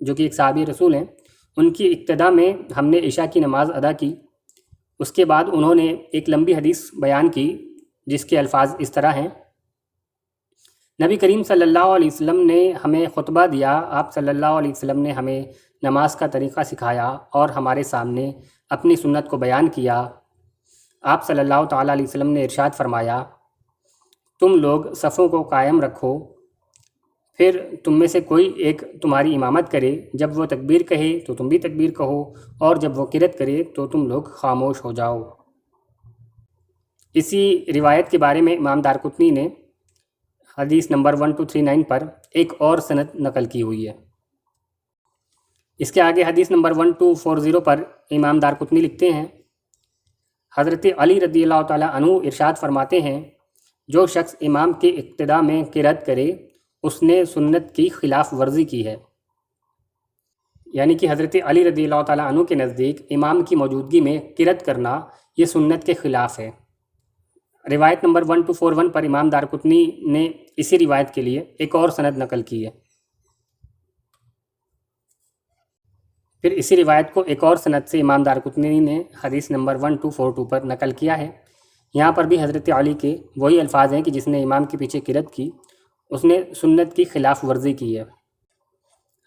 جو کہ ایک صحابی رسول ہیں، ان کی اقتدا میں ہم نے عشاء کی نماز ادا کی۔ اس کے بعد انہوں نے ایک لمبی حدیث بیان کی جس کے الفاظ اس طرح ہیں: نبی کریم صلی اللہ علیہ وسلم نے ہمیں خطبہ دیا، آپ صلی اللہ علیہ وسلم نے ہمیں نماز کا طریقہ سکھایا اور ہمارے سامنے اپنی سنت کو بیان کیا۔ آپ صلی اللہ تعالیٰ علیہ وسلم نے ارشاد فرمایا، تم لوگ صفوں کو قائم رکھو، پھر تم میں سے کوئی ایک تمہاری امامت کرے، جب وہ تکبیر کہے تو تم بھی تکبیر کہو، اور جب وہ قرأت کرے تو تم لوگ خاموش ہو جاؤ۔ اسی روایت کے بارے میں امام دارقطنی نے حدیث نمبر 1239 پر ایک اور سند نقل کی ہوئی ہے۔ اس کے آگے حدیث نمبر 1240 پر امام دارقطنی لکھتے ہیں، حضرت علی رضی اللہ تعالیٰ عنہ ارشاد فرماتے ہیں، جو شخص امام کی اقتداء میں قرأت کرے اس نے سنت کی خلاف ورزی کی ہے۔ یعنی کہ حضرت علی رضی اللہ تعالیٰ عنہ کے نزدیک امام کی موجودگی میں قرأت کرنا یہ سنت کے خلاف ہے۔ روایت نمبر 1241 پر امام دارقطنی نے اسی روایت کے لیے ایک اور سند نقل کی ہے۔ پھر اسی روایت کو ایک اور سند سے امام دارقطنی نے حدیث نمبر 1242 پر نقل کیا ہے۔ یہاں پر بھی حضرت علی کے وہی الفاظ ہیں کہ جس نے امام کے پیچھے قرأت کی اس نے سنت کی خلاف ورزی کی ہے۔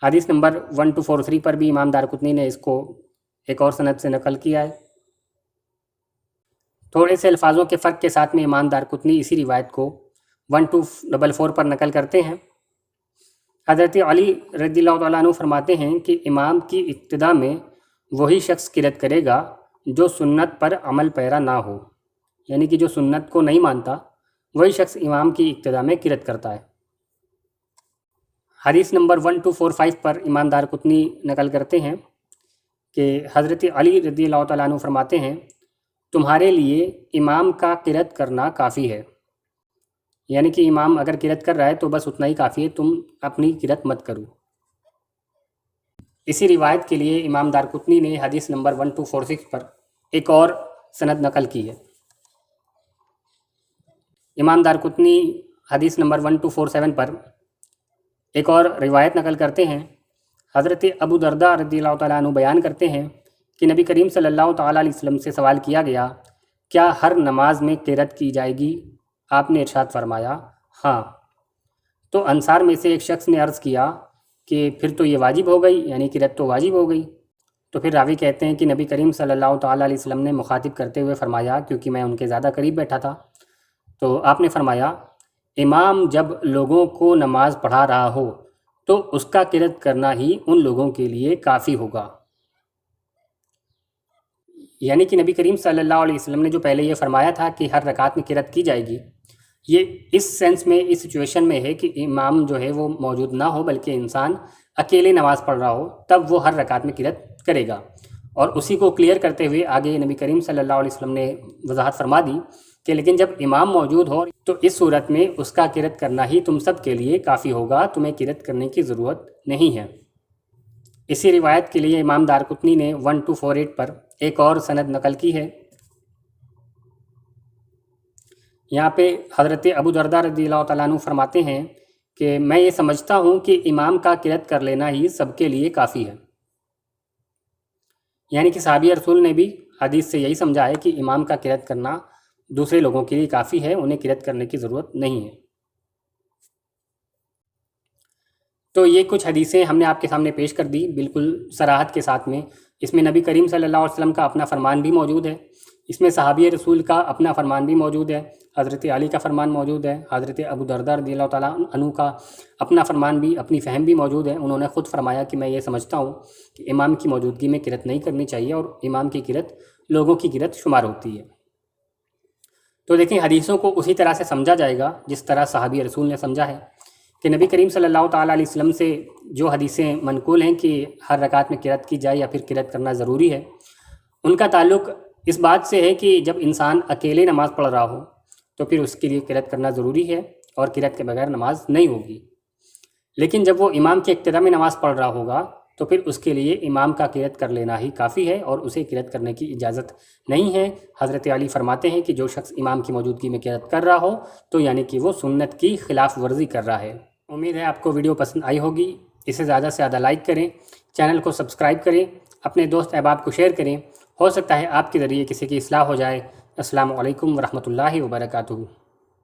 حدیث نمبر 1243 پر بھی امام دارقطنی نے اس کو ایک اور سند سے نقل کیا ہے۔ تھوڑے سے الفاظوں کے فرق کے ساتھ میں امام دارقطنی اسی روایت کو 1244 پر نقل کرتے ہیں۔ حضرت علی رضی اللہ تعالیٰ عنہ فرماتے ہیں کہ امام کی اقتداء میں وہی شخص قرأت کرے گا جو سنت پر عمل پیرا نہ ہو، یعنی کہ جو سنت کو نہیں مانتا وہی شخص امام کی اقتداء میں قرأت کرتا ہے۔ حدیث نمبر 1245 پر امام دارقطنی نقل کرتے ہیں کہ حضرت علی رضی اللہ تعالیٰ عنہ فرماتے ہیں، تمہارے لیے امام کا قرأت کرنا کافی ہے، یعنی کہ امام اگر قرأت کر رہا ہے تو بس اتنا ہی کافی ہے، تم اپنی قرأت مت کرو۔ اسی روایت کے لیے امام دارقطنی نے حدیث نمبر 1246 پر ایک اور سند نقل کی ہے۔ امام دارقطنی حدیث نمبر 1247 پر ایک اور روایت نقل کرتے ہیں۔ حضرت ابو درداء رضی اللہ تعالیٰ عنہ بیان کرتے ہیں کہ نبی کریم صلی اللہ تعالیٰ علیہ وسلم سے سوال کیا گیا، کیا ہر نماز میں قرأت کی جائے گی؟ آپ نے ارشاد فرمایا، ہاں۔ تو انصار میں سے ایک شخص نے عرض کیا کہ پھر تو یہ واجب ہو گئی، یعنی قرأت تو واجب ہو گئی۔ تو پھر راوی کہتے ہیں کہ نبی کریم صلی اللہ تعالیٰ علیہ وسلم نے مخاطب کرتے ہوئے فرمایا، کیونکہ میں ان کے زیادہ قریب بیٹھا تھا، تو آپ نے فرمایا، امام جب لوگوں کو نماز پڑھا رہا ہو تو اس کا قرأت کرنا ہی ان لوگوں کے لیے کافی ہوگا۔ یعنی کہ نبی کریم صلی اللہ علیہ وسلم نے جو پہلے یہ فرمایا تھا کہ ہر رکعت میں قرأت کی جائے گی، یہ اس سینس میں، اس سچویشن میں ہے کہ امام جو ہے وہ موجود نہ ہو بلکہ انسان اکیلے نماز پڑھ رہا ہو، تب وہ ہر رکعت میں قرأت کرے گا۔ اور اسی کو کلیئر کرتے ہوئے آگے نبی کریم صلی اللہ علیہ وسلم نے وضاحت فرما دی کہ لیکن جب امام موجود ہو تو اس صورت میں اس کا قرأت کرنا ہی تم سب کے لیے کافی ہوگا، تمہیں قرأت کرنے کی ضرورت نہیں ہے۔ اسی روایت کے لیے امام دارقطنی نے 1248 پر ایک اور سند نقل کی ہے۔ یہاں پہ حضرت ابو درداء رضی اللہ تعالیٰ عنہ فرماتے ہیں کہ میں یہ سمجھتا ہوں کہ امام کا قرأت کر لینا ہی سب کے لیے کافی ہے۔ یعنی کہ صحابی رسول نے بھی حدیث سے یہی سمجھا ہے کہ امام کا قرأت کرنا دوسرے لوگوں کے لیے کافی ہے، انہیں قرأت کرنے کی ضرورت نہیں ہے۔ تو یہ کچھ حدیثیں ہم نے آپ کے سامنے پیش کر دی بالکل صراحت کے ساتھ میں۔ اس میں نبی کریم صلی اللہ علیہ وسلم کا اپنا فرمان بھی موجود ہے، اس میں صحابی رسول کا اپنا فرمان بھی موجود ہے، حضرت علی کا فرمان موجود ہے، حضرت ابو درداء رضی اللہ تعالیٰ عنہ کا اپنا فرمان بھی، اپنی فہم بھی موجود ہے۔ انہوں نے خود فرمایا کہ میں یہ سمجھتا ہوں کہ امام کی موجودگی میں قرأت نہیں کرنی چاہیے اور امام کی قرأت لوگوں کی قرأت شمار ہوتی ہے۔ تو دیکھیں، حدیثوں کو اسی طرح سے سمجھا جائے گا جس طرح صحابی رسول نے سمجھا ہے کہ نبی کریم صلی اللہ تعالیٰ علیہ وسلم سے جو حدیثیں منقول ہیں کہ ہر رکعت میں قرأت کی جائے یا پھر قرأت کرنا ضروری ہے، ان کا تعلق اس بات سے ہے کہ جب انسان اکیلے نماز پڑھ رہا ہو تو پھر اس کے لیے قرأت کرنا ضروری ہے اور قرأت کے بغیر نماز نہیں ہوگی۔ لیکن جب وہ امام کے اقتداء میں نماز پڑھ رہا ہوگا تو پھر اس کے لیے امام کا قرأت کر لینا ہی کافی ہے اور اسے قرأت کرنے کی اجازت نہیں ہے۔ حضرت علی فرماتے ہیں کہ جو شخص امام کی موجودگی میں قرأت کر رہا ہو تو یعنی کہ وہ سنت کی خلاف ورزی کر رہا ہے۔ امید ہے آپ کو ویڈیو پسند آئی ہوگی۔ اسے زیادہ سے زیادہ لائک کریں، چینل کو سبسکرائب کریں، اپنے دوست احباب کو شیئر کریں، ہو سکتا ہے آپ کے ذریعے کسی کی اصلاح ہو جائے۔ السلام علیکم ورحمۃ اللہ وبرکاتہ۔